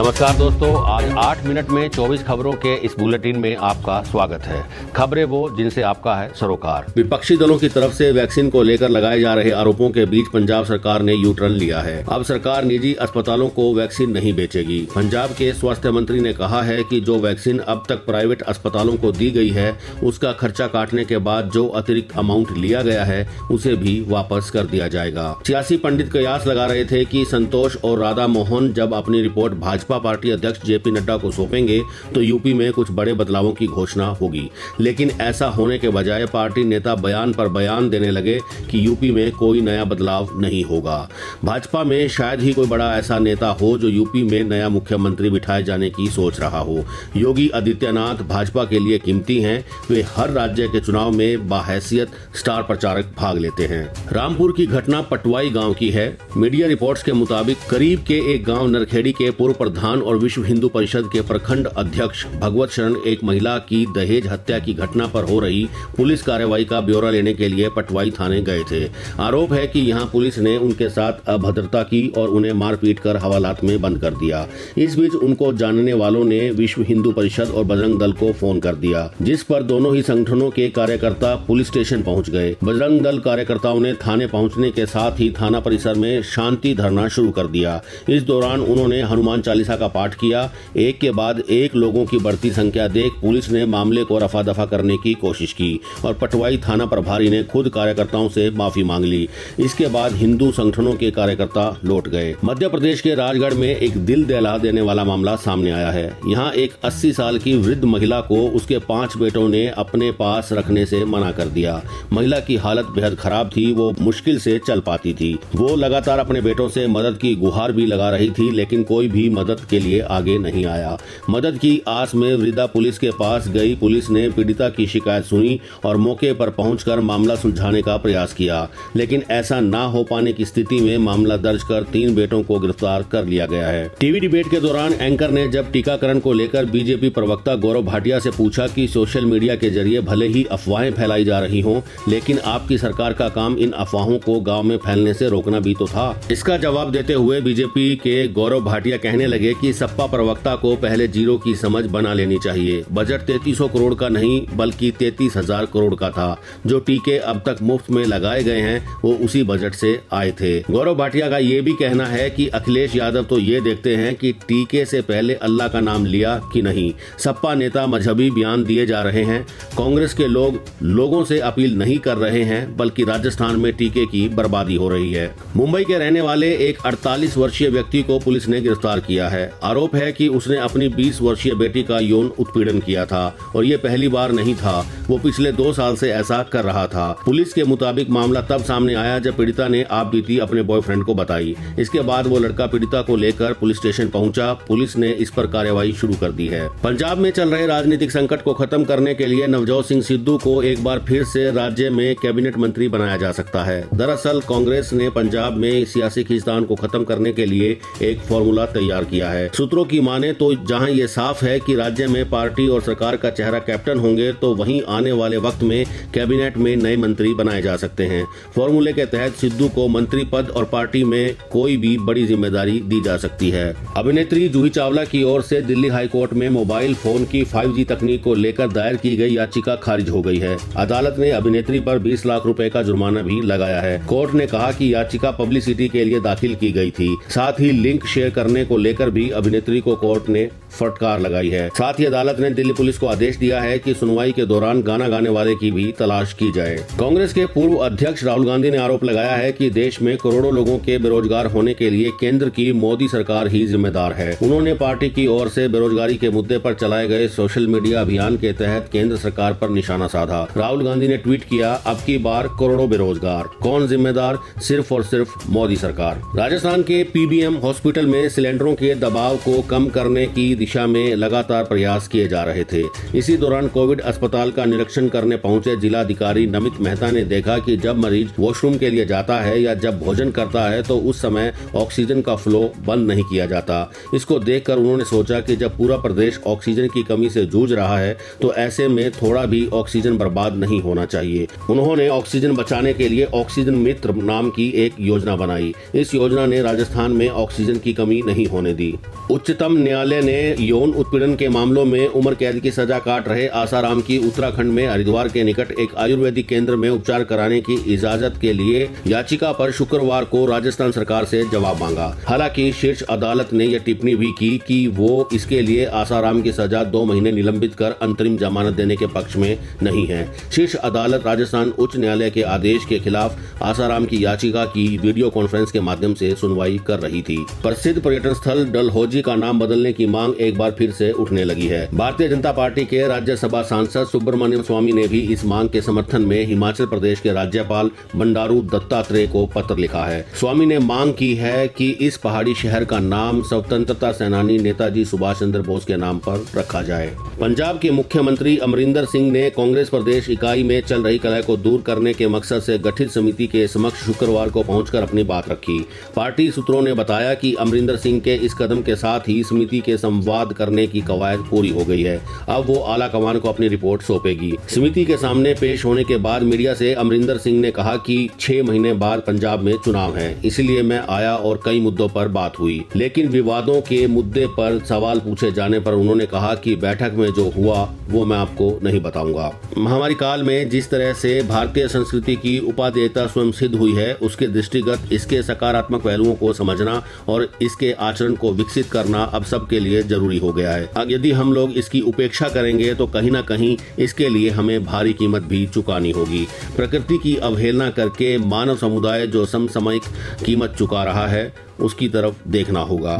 नमस्कार दोस्तों, आज 8 मिनट में 24 खबरों के इस बुलेटिन में आपका स्वागत है। खबरें वो जिनसे आपका है सरोकार। विपक्षी दलों की तरफ से वैक्सीन को लेकर लगाए जा रहे आरोपों के बीच पंजाब सरकार ने यू टर्न लिया है। अब सरकार निजी अस्पतालों को वैक्सीन नहीं बेचेगी। पंजाब के स्वास्थ्य मंत्री ने कहा है कि जो वैक्सीन अब तक प्राइवेट अस्पतालों को दी गई है, उसका खर्चा काटने के बाद जो अतिरिक्त अमाउंट लिया गया है उसे भी वापस कर दिया जाएगा। सियासी पंडित कयास लगा रहे थे कि संतोष और राधा मोहन जब अपनी रिपोर्ट भाजपा पार्टी अध्यक्ष जेपी नड्डा को सौंपेंगे तो यूपी में कुछ बड़े बदलावों की घोषणा होगी, लेकिन ऐसा होने के बजाय पार्टी नेता बयान पर बयान देने लगे कि यूपी में कोई नया बदलाव नहीं होगा। भाजपा में शायद ही कोई बड़ा ऐसा नेता हो जो यूपी में नया मुख्यमंत्री बिठाए जाने की सोच रहा हो। योगी आदित्यनाथ भाजपा के लिए कीमती हैं। वे हर राज्य के चुनाव में बाहैसियत स्टार प्रचारक भाग लेते हैं। रामपुर की घटना पटवाई गांव की है। मीडिया रिपोर्ट्स के मुताबिक करीब के एक गांव नरखेड़ी के पूर्व प्रधान और विश्व हिंदू परिषद के प्रखंड अध्यक्ष भगवत शरण एक महिला की दहेज हत्या की घटना पर हो रही पुलिस कार्रवाई का ब्यौरा लेने के लिए पटवाई थाने गए थे। आरोप है कि यहां पुलिस ने उनके साथ अभद्रता की और उन्हें मारपीट कर हवालात में बंद कर दिया। इस बीच उनको जानने वालों ने विश्व हिंदू परिषद और बजरंग दल को फोन कर दिया, जिस पर दोनों ही संगठनों के कार्यकर्ता पुलिस स्टेशन पहुंच गए। बजरंग दल कार्यकर्ताओं ने थाने पहुंचने के साथ ही थाना परिसर में शांति धरना शुरू कर दिया। इस दौरान उन्होंने हनुमान चालीसा का पाठ किया। एक के बाद एक लोगों की बढ़ती संख्या देख पुलिस ने मामले को रफा दफा करने की कोशिश की और पटवाई थाना प्रभारी ने खुद कार्यकर्ताओं से माफी मांग ली। इसके बाद हिंदू संगठनों के कार्यकर्ता लौट गए। मध्य प्रदेश के राजगढ़ में एक दिल दहला देने वाला मामला सामने आया है। यहाँ एक 80 साल की वृद्ध महिला को उसके 5 बेटों ने अपने पास रखने से मना कर दिया। महिला की हालत बेहद खराब थी। वो मुश्किल से चल पाती थी। वो लगातार अपने बेटों से मदद की गुहार भी लगा रही थी, लेकिन कोई भी मदद के लिए आगे नहीं आया। मदद की आस में वृद्धा पुलिस के पास गई। पुलिस ने पीड़िता की शिकायत सुनी और मौके पर पहुंचकर मामला सुलझाने का प्रयास किया, लेकिन ऐसा ना हो पाने की स्थिति में मामला दर्ज कर 3 बेटों को गिरफ्तार कर लिया गया है। टीवी डिबेट के दौरान एंकर ने जब टीकाकरण को लेकर बीजेपी प्रवक्ता गौरव भाटिया से पूछा कि सोशल मीडिया के जरिए भले ही अफवाहें फैलाई जा रही हों, लेकिन आपकी सरकार का काम इन अफवाहों को गाँव में फैलने से रोकना भी तो था। इसका जवाब देते हुए बीजेपी के गौरव भाटिया कहने लगे कि सपा प्रवक्ता को पहले जीरो की समझ बना लेनी चाहिए। बजट 3300 करोड़ का नहीं बल्कि 33,000 करोड़ का था। जो टीके अब तक मुफ्त में लगाए गए हैं वो उसी बजट से आए थे। गौरव भाटिया का ये भी कहना है कि अखिलेश यादव तो ये देखते हैं कि टीके से पहले अल्लाह का नाम लिया कि नहीं। सपा नेता मजहबी बयान दिए जा रहे हैं। कांग्रेस के लोग लोगों से अपील नहीं कर रहे हैं, बल्कि राजस्थान में टीके की बर्बादी हो रही है। मुंबई के रहने वाले एक 48 वर्षीय व्यक्ति को पुलिस ने गिरफ्तार किया है। आरोप है कि उसने अपनी 20 वर्षीय बेटी का यौन उत्पीड़न किया था और ये पहली बार नहीं था। वो पिछले 2 साल से ऐसा कर रहा था। पुलिस के मुताबिक मामला तब सामने आया जब पीड़िता ने आप बीती अपने बॉयफ्रेंड को बताई। इसके बाद वो लड़का पीड़िता को लेकर पुलिस स्टेशन पहुंचा। पुलिस ने इस पर कार्रवाई शुरू कर दी है। पंजाब में चल रहे राजनीतिक संकट को खत्म करने के लिए नवजोत सिंह सिद्धू को एक बार फिर से राज्य में कैबिनेट मंत्री बनाया जा सकता है। दरअसल कांग्रेस ने पंजाब में सियासी खींचतान को खत्म करने के लिए एक फॉर्मूला तैयार किया है। सूत्रों की माने तो जहां ये साफ है कि राज्य में पार्टी और सरकार का चेहरा कैप्टन होंगे, तो वहीं आने वाले वक्त में कैबिनेट में नए मंत्री बनाए जा सकते हैं। फॉर्मूले के तहत सिद्धू को मंत्री पद और पार्टी में कोई भी बड़ी जिम्मेदारी दी जा सकती है। अभिनेत्री जूही चावला की ओर से दिल्ली हाई कोर्ट में मोबाइल फोन की 5G तकनीक को लेकर दायर की गई याचिका खारिज हो गई है। अदालत ने अभिनेत्री पर 20 लाख रुपए का जुर्माना भी लगाया है। कोर्ट ने कहा कि याचिका पब्लिसिटी के लिए दाखिल की गई थी। साथ ही लिंक शेयर करने को लेकर भी अभिनेत्री को कोर्ट ने फटकार लगाई है। साथ ही अदालत ने दिल्ली पुलिस को आदेश दिया है कि सुनवाई के दौरान गाना गाने वाले की भी तलाश की जाए। कांग्रेस के पूर्व अध्यक्ष राहुल गांधी ने आरोप लगाया है कि देश में करोड़ों लोगों के बेरोजगार होने के लिए केंद्र की मोदी सरकार ही जिम्मेदार है। उन्होंने पार्टी की ओर से बेरोजगारी के मुद्दे पर चलाए गए सोशल मीडिया अभियान के तहत केंद्र सरकार पर निशाना साधा। राहुल गांधी ने ट्वीट किया, अब की बार करोड़ों बेरोजगार, कौन जिम्मेदार? सिर्फ और सिर्फ मोदी सरकार। राजस्थान के पीबीएम हॉस्पिटल में सिलेंडरों के दबाव को कम करने की दिशा में लगातार प्रयास किए जा रहे थे। इसी दौरान कोविड अस्पताल का निरीक्षण करने पहुंचे जिलाधिकारी नमित मेहता ने देखा कि जब मरीज वॉशरूम के लिए जाता है या जब भोजन करता है तो उस समय ऑक्सीजन का फ्लो बंद नहीं किया जाता। इसको देखकर उन्होंने सोचा कि जब पूरा प्रदेश ऑक्सीजन की कमी से जूझ रहा है तो ऐसे में थोड़ा भी ऑक्सीजन बर्बाद नहीं होना चाहिए। उन्होंने ऑक्सीजन बचाने के लिए ऑक्सीजन मित्र नाम की एक योजना बनाई। इस योजना ने राजस्थान में ऑक्सीजन की कमी नहीं होने दी। थी। उच्चतम न्यायालय ने यौन उत्पीड़न के मामलों में उम्र कैद की सजा काट रहे आसाराम की उत्तराखंड में हरिद्वार के निकट एक आयुर्वेदिक केंद्र में उपचार कराने की इजाजत के लिए याचिका पर शुक्रवार को राजस्थान सरकार से जवाब मांगा। हालांकि शीर्ष अदालत ने यह टिप्पणी भी की कि वो इसके लिए आसाराम की सजा 2 महीने निलंबित कर अंतरिम जमानत देने के पक्ष में नहीं है। शीर्ष अदालत राजस्थान उच्च न्यायालय के आदेश के खिलाफ आसाराम की याचिका की वीडियो कॉन्फ्रेंस के माध्यम से सुनवाई कर रही थी। प्रसिद्ध पर्यटन स्थल डलहौजी का नाम बदलने की मांग एक बार फिर से उठने लगी है। भारतीय जनता पार्टी के राज्यसभा सांसद सुब्रमण्यम स्वामी ने भी इस मांग के समर्थन में हिमाचल प्रदेश के राज्यपाल बंडारू दत्तात्रेय को पत्र लिखा है। स्वामी ने मांग की है कि इस पहाड़ी शहर का नाम स्वतंत्रता सेनानी नेताजी सुभाष चंद्र बोस के नाम पर रखा जाए। पंजाब के मुख्यमंत्री अमरिंदर सिंह ने कांग्रेस प्रदेश इकाई में चल रही कलह को दूर करने के मकसद से गठित समिति के समक्ष शुक्रवार को पहुंचकर अपनी बात रखी। पार्टी सूत्रों ने बताया कि अमरिंदर सिंह के इस कदम के साथ ही समिति के संवाद करने की कवायद पूरी हो गई है। अब वो आला कमान को अपनी रिपोर्ट सौंपेगी। समिति के सामने पेश होने के बाद मीडिया से अमरिंदर सिंह ने कहा कि 6 महीने बाद पंजाब में चुनाव है, इसलिए मैं आया और कई मुद्दों पर बात हुई, लेकिन विवादों के मुद्दे पर सवाल पूछे जाने पर उन्होंने कहा कि बैठक में जो हुआ वो मैं आपको नहीं बताऊंगा। महामारी काल में जिस तरह से भारतीय संस्कृति की उपादेयता स्वयं सिद्ध हुई है, उसके दृष्टिगत इसके सकारात्मक पहलुओं को समझना और इसके आचरण को विकसित करना अब सबके लिए जरूरी हो गया है। यदि हम लोग इसकी उपेक्षा करेंगे तो कहीं न कहीं इसके लिए हमें भारी कीमत भी चुकानी होगी। प्रकृति की अवहेलना करके मानव समुदाय जो समसामयिक कीमत चुका रहा है उसकी तरफ देखना होगा।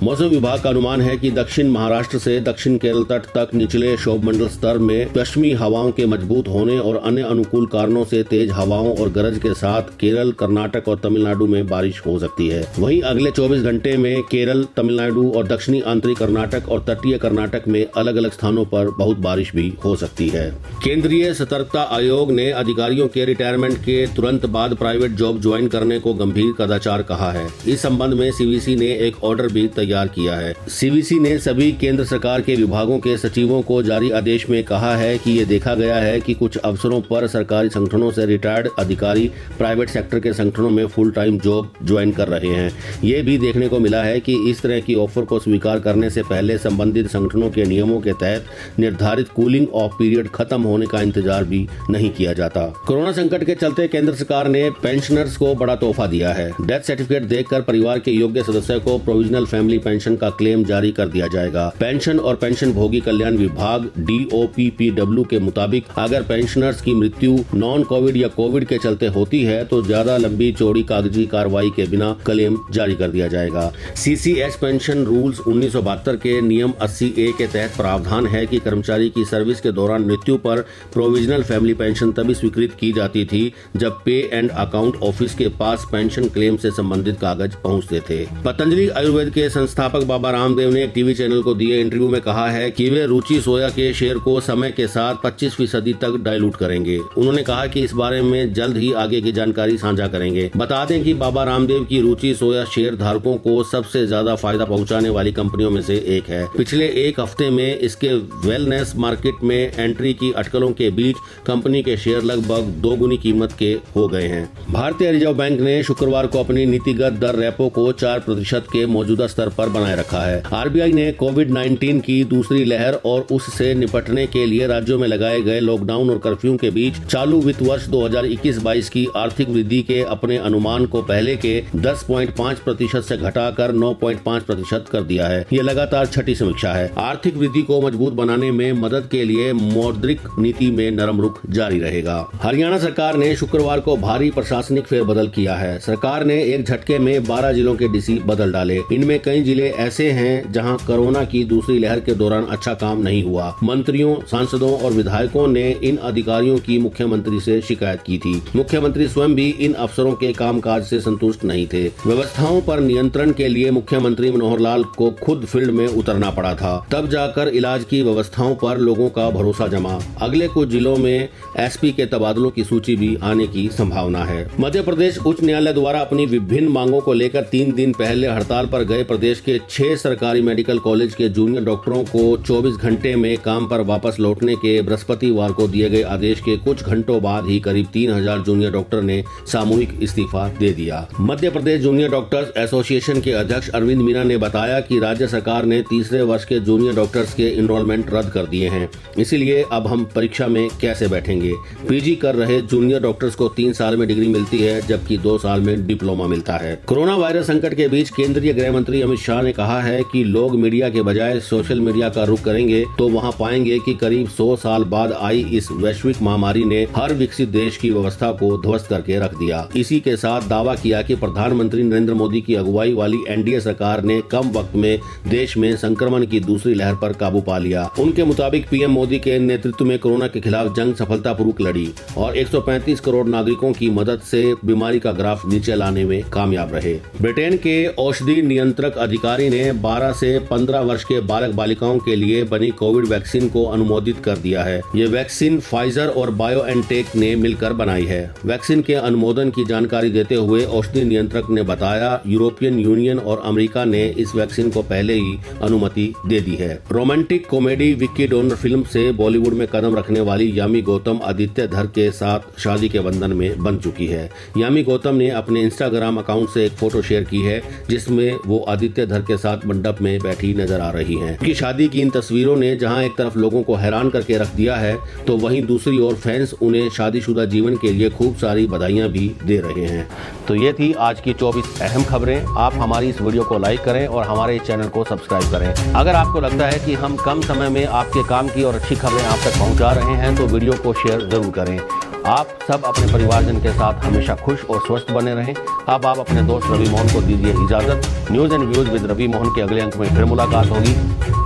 मौसम विभाग का अनुमान है कि दक्षिण महाराष्ट्र से दक्षिण केरल तट तक निचले क्षोभमंडल स्तर में पश्चिमी हवाओं के मजबूत होने और अन्य अनुकूल कारणों से तेज हवाओं और गरज के साथ केरल, कर्नाटक और तमिलनाडु में बारिश हो सकती है। वहीं अगले 24 घंटे में केरल, तमिलनाडु और दक्षिणी आंतरिक कर्नाटक और तटीय कर्नाटक में अलग अलग स्थानों पर बहुत बारिश भी हो सकती है। केंद्रीय सतर्कता आयोग ने अधिकारियों के रिटायरमेंट के तुरंत बाद प्राइवेट जॉब ज्वाइन करने को गंभीर कदाचार कहा है। इस संबंध में सीवीसी ने एक ऑर्डर भी तैयार किया है। सीवीसी ने सभी केंद्र सरकार के विभागों के सचिवों को जारी आदेश में कहा है कि ये देखा गया है कि कुछ अवसरों पर सरकारी संगठनों से रिटायर्ड अधिकारी प्राइवेट सेक्टर के संगठनों में फुल टाइम जॉब ज्वाइन कर रहे हैं। ये भी देखने को मिला है कि इस तरह की ऑफर को स्वीकार करने से पहले संबंधित संगठनों के नियमों के तहत निर्धारित कूलिंग ऑफ पीरियड खत्म होने का इंतजार भी नहीं किया जाता। कोरोना संकट के चलते केंद्र सरकार ने पेंशनर्स को बड़ा तोहफा दिया है। डेथ सर्टिफिकेट देखकर परिवार के योग्य सदस्य को प्रोविजनल फैमिली पेंशन का क्लेम जारी कर दिया जाएगा। पेंशन और पेंशन भोगी कल्याण विभाग DOPPW के मुताबिक अगर पेंशनर्स की मृत्यु नॉन कोविड या कोविड के चलते होती है तो ज्यादा लंबी चौड़ी कागजी कार्रवाई के बिना क्लेम जारी कर दिया जाएगा। CCS पेंशन रूल्स 1972 के नियम 80A के तहत प्रावधान है कि कर्मचारी की सर्विस के दौरान मृत्यु पर प्रोविजनल फैमिली पेंशन तभी स्वीकृत की जाती थी जब पे एंड अकाउंट ऑफिस के पास पेंशन क्लेम से संबंधित कागज पहुंचते थे। पतंजलि आयुर्वेद के संस्थापक बाबा रामदेव ने एक टीवी चैनल को दिए इंटरव्यू में कहा है कि वे रुचि सोया के शेयर को समय के साथ 25% तक डाइल्यूट करेंगे। उन्होंने कहा कि इस बारे में जल्द ही आगे की जानकारी साझा करेंगे। बता दें कि बाबा रामदेव की रुचि सोया शेयर धारकों को सबसे ज्यादा फायदा पहुंचाने वाली कंपनियों में से एक है। पिछले एक हफ्ते में इसके वेलनेस मार्केट में एंट्री की अटकलों के बीच कंपनी के शेयर लगभग 2 गुनी कीमत के हो गए हैं। भारतीय रिजर्व बैंक ने शुक्रवार को अपनी नीतिगत दर रेपो को 4% के मौजूदा स्तर पर बनाए रखा है। RBI ने कोविड-19 की दूसरी लहर और उससे निपटने के लिए राज्यों में लगाए गए लॉकडाउन और कर्फ्यू के बीच चालू वित्त वर्ष 2021-22 की आर्थिक वृद्धि के अपने अनुमान को पहले के 10.5% से घटाकर 9.5% कर दिया है। ये लगातार छठी समीक्षा है। आर्थिक वृद्धि को मजबूत बनाने में मदद के लिए मौद्रिक नीति में नरम रुख जारी रहेगा। हरियाणा सरकार ने शुक्रवार को भारी प्रशासनिक फेरबदल किया है। सरकार ने एक झटके में 12 जिलों के DC बदल डाले। इनमें कई जिले ऐसे हैं जहां कोरोना की दूसरी लहर के दौरान अच्छा काम नहीं हुआ। मंत्रियों, सांसदों और विधायकों ने इन अधिकारियों की मुख्यमंत्री से शिकायत की थी। मुख्यमंत्री स्वयं भी इन अफसरों के कामकाज से संतुष्ट नहीं थे। व्यवस्थाओं पर नियंत्रण के लिए मुख्यमंत्री मनोहर लाल को खुद फील्ड में उतरना पड़ा था। तब जाकर इलाज की व्यवस्थाओं पर लोगों का भरोसा जमा। अगले कुछ जिलों में SP के तबादलों की सूची भी आने की संभावना है। मध्य प्रदेश उच्च न्यायालय द्वारा अपनी विभिन्न मांगों को लेकर 3 दिन पहले हड़ताल पर गए प्रदेश प्रदेश के 6 सरकारी मेडिकल कॉलेज के जूनियर डॉक्टरों को 24 घंटे में काम पर वापस लौटने के बृहस्पतिवार को दिए गए आदेश के कुछ घंटों बाद ही करीब 3000 जूनियर डॉक्टर ने सामूहिक इस्तीफा दे दिया। Madhya Pradesh junior doctors association के अध्यक्ष अरविंद मीना ने बताया कि राज्य सरकार ने तीसरे वर्ष के जूनियर डॉक्टर्स के एनरोलमेंट रद्द कर दिए हैं, इसीलिए अब हम परीक्षा में कैसे बैठेंगे। पीजी कर रहे जूनियर डॉक्टर्स को 3 साल में डिग्री मिलती है, जबकि 2 साल में डिप्लोमा मिलता है। कोरोना वायरस संकट के बीच केंद्रीय गृह मंत्री अमित शाह ने कहा है कि लोग मीडिया के बजाय सोशल मीडिया का रुख करेंगे तो वहां पाएंगे कि करीब 100 साल बाद आई इस वैश्विक महामारी ने हर विकसित देश की व्यवस्था को ध्वस्त करके रख दिया। इसी के साथ दावा किया कि प्रधानमंत्री नरेंद्र मोदी की अगुवाई वाली एनडीए सरकार ने कम वक्त में देश में संक्रमण की दूसरी लहर पर काबू पा लिया। उनके मुताबिक पीएम मोदी के नेतृत्व में कोरोना के खिलाफ जंग सफलतापूर्वक लड़ी और 135 करोड़ नागरिकों की मदद से बीमारी का ग्राफ नीचे लाने में कामयाब रहे। ब्रिटेन के औषधि नियंत्रक अधिकारी ने 12 से 15 वर्ष के बालक बालिकाओं के लिए बनी कोविड वैक्सीन को अनुमोदित कर दिया है। ये वैक्सीन फाइजर और बायोएनटेक ने मिलकर बनाई है। वैक्सीन के अनुमोदन की जानकारी देते हुए औषधि नियंत्रक ने बताया, यूरोपियन यूनियन और अमेरिका ने इस वैक्सीन को पहले ही अनुमति दे दी है। Romantic comedy Vicky donor film से बॉलीवुड में कदम रखने वाली यामी गौतम आदित्य धर के साथ शादी के बंधन में बंध चुकी है। यामी गौतम ने अपने इंस्टाग्राम अकाउंट से एक फोटो शेयर की है, जिसमें वो आदित्य धर के साथ मंडप में बैठी नजर आ रही हैं। उनकी शादी की इन तस्वीरों ने जहां एक तरफ लोगों को हैरान करके रख दिया है, तो वहीं दूसरी ओर फैंस उन्हें शादीशुदा जीवन के लिए खूब सारी बधाइयां भी दे रहे हैं। तो ये थी आज की 24 अहम खबरें। आप हमारी इस वीडियो को लाइक करें और हमारे इस चैनल को सब्सक्राइब करें। अगर आपको लगता है कि हम कम समय में आपके काम की और अच्छी खबरें आप तक पहुंचा रहे हैं तो वीडियो को शेयर जरूर करें। आप सब अपने परिवारजन के साथ हमेशा खुश और स्वस्थ बने रहें। अब आप अपने दोस्त रवि मोहन को दीजिए इजाजत। News and views with Ravi Mohan के अगले अंक में फिर मुलाकात होगी।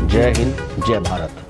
जय हिंद, जय भारत।